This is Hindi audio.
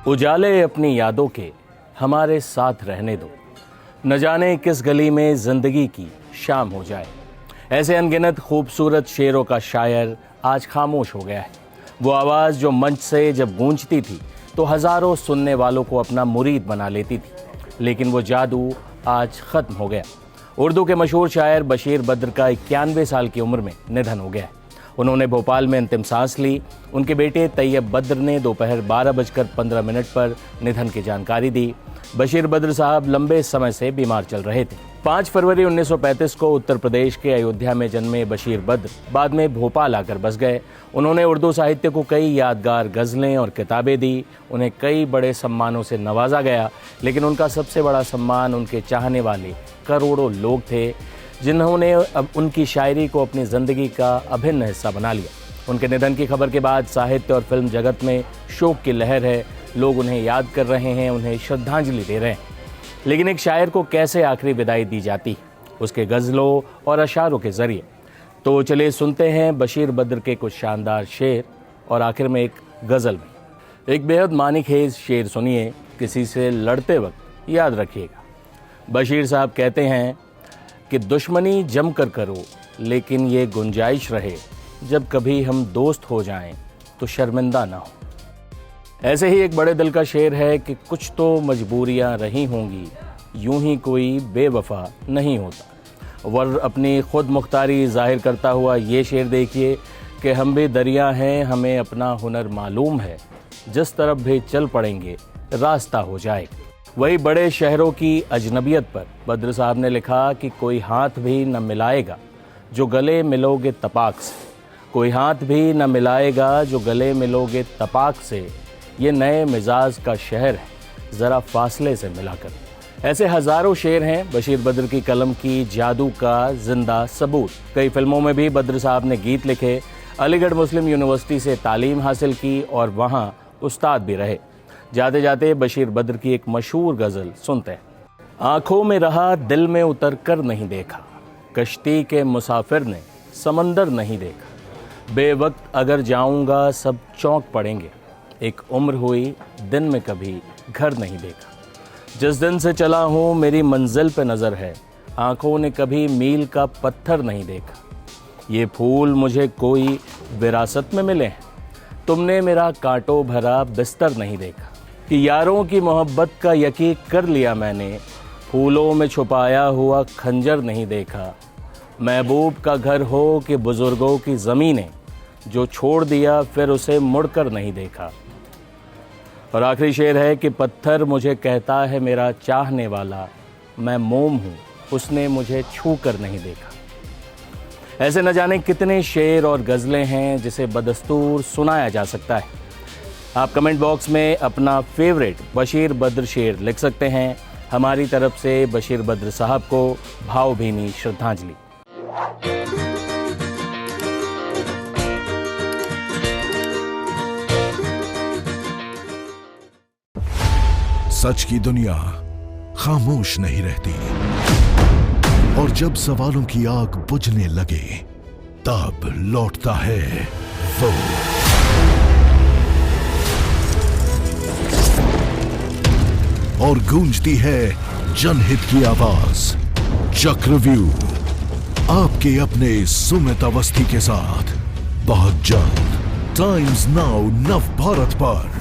उजाले अपनी यादों के हमारे साथ रहने दो, न जाने किस गली में जिंदगी की शाम हो जाए। ऐसे अनगिनत खूबसूरत शेरों का शायर आज खामोश हो गया है। वो आवाज़ जो मंच से जब गूंजती थी तो हज़ारों सुनने वालों को अपना मुरीद बना लेती थी, लेकिन वो जादू आज ख़त्म हो गया। उर्दू के मशहूर शायर बशीर बद्र का 91 साल की उम्र में निधन हो गया है। उन्होंने भोपाल में अंतिम सांस ली। उनके बेटे तैयब बद्र ने दोपहर 12:15 पर निधन की जानकारी दी। बशीर बद्र साहब लंबे समय से बीमार चल रहे थे। 5 फरवरी 1935 को उत्तर प्रदेश के अयोध्या में जन्मे बशीर बद्र बाद में भोपाल आकर बस गए। उन्होंने उर्दू साहित्य को कई यादगार गज़लें और किताबें दी। उन्हें कई बड़े सम्मानों से नवाजा गया, लेकिन उनका सबसे बड़ा सम्मान उनके चाहने वाले करोड़ों लोग थे, जिन्होंने अब उनकी शायरी को अपनी ज़िंदगी का अभिन्न हिस्सा बना लिया। उनके निधन की खबर के बाद साहित्य और फिल्म जगत में शोक की लहर है। लोग उन्हें याद कर रहे हैं, उन्हें श्रद्धांजलि दे रहे हैं। लेकिन एक शायर को कैसे आखिरी विदाई दी जाती, उसके गज़लों और अशारों के ज़रिए। तो चलिए सुनते हैं बशीर बद्र के कुछ शानदार शेर और आखिर में एक गज़ल भी। एक बेहद मानीखेज शेर सुनिए, किसी से लड़ते वक्त याद रखिएगा। बशीर साहब कहते हैं कि दुश्मनी जम कर करो, लेकिन ये गुंजाइश रहे, जब कभी हम दोस्त हो जाएं तो शर्मिंदा ना हो। ऐसे ही एक बड़े दिल का शेर है कि कुछ तो मजबूरियां रही होंगी, यूं ही कोई बेवफा नहीं होता। वर अपनी खुद मुख्तारी जाहिर करता हुआ ये शेर देखिए कि हम भी दरिया हैं, हमें अपना हुनर मालूम है, जिस तरफ भी चल पड़ेंगे रास्ता हो जाएगा। वही बड़े शहरों की अजनबियत पर बद्र साहब ने लिखा कि कोई हाथ भी न मिलाएगा जो गले मिलोगे तपाक से, कोई हाथ भी न मिलाएगा जो गले मिलोगे तपाक से, ये नए मिजाज का शहर है, ज़रा फासले से मिलाकर। ऐसे हज़ारों शेर हैं बशीर बद्र की कलम की जादू का जिंदा सबूत। कई फिल्मों में भी बद्र साहब ने गीत लिखे। अलीगढ़ मुस्लिम यूनिवर्सिटी से तालीम हासिल की और वहाँ उस्ताद भी रहे। जाते जाते बशीर बद्र की एक मशहूर गज़ल सुनते हैं। आँखों में रहा दिल में उतर कर नहीं देखा, कश्ती के मुसाफिर ने समंदर नहीं देखा, बेवक्त अगर जाऊँगा सब चौंक पड़ेंगे, एक उम्र हुई दिन में कभी घर नहीं देखा। जिस दिन से चला हूँ मेरी मंजिल पे नज़र है, आँखों ने कभी मील का पत्थर नहीं देखा। ये फूल मुझे कोई विरासत में मिले हैं, तुमने मेरा कांटों भरा बिस्तर नहीं देखा। कि यारों की मोहब्बत का यकीन कर लिया मैंने, फूलों में छुपाया हुआ खंजर नहीं देखा। महबूब का घर हो कि बुज़ुर्गों की ज़मीनें, जो छोड़ दिया फिर उसे मुड़कर नहीं देखा। और आखिरी शेर है कि पत्थर मुझे कहता है मेरा चाहने वाला, मैं मोम हूँ उसने मुझे छू कर नहीं देखा। ऐसे न जाने कितने शेर और गज़लें हैं जिसे बदस्तूर सुनाया जा सकता है। आप कमेंट बॉक्स में अपना फेवरेट बशीर बद्र शेर लिख सकते हैं। हमारी तरफ से बशीर बद्र साहब को भावभीनी श्रद्धांजलि। सच की दुनिया खामोश नहीं रहती, और जब सवालों की आग बुझने लगे तब लौटता है वो। और गूंजती है जनहित की आवाज। चक्रव्यूह आपके अपने सुमित अवस्थी के साथ बहुत जल्द टाइम्स नाउ नव भारत पर।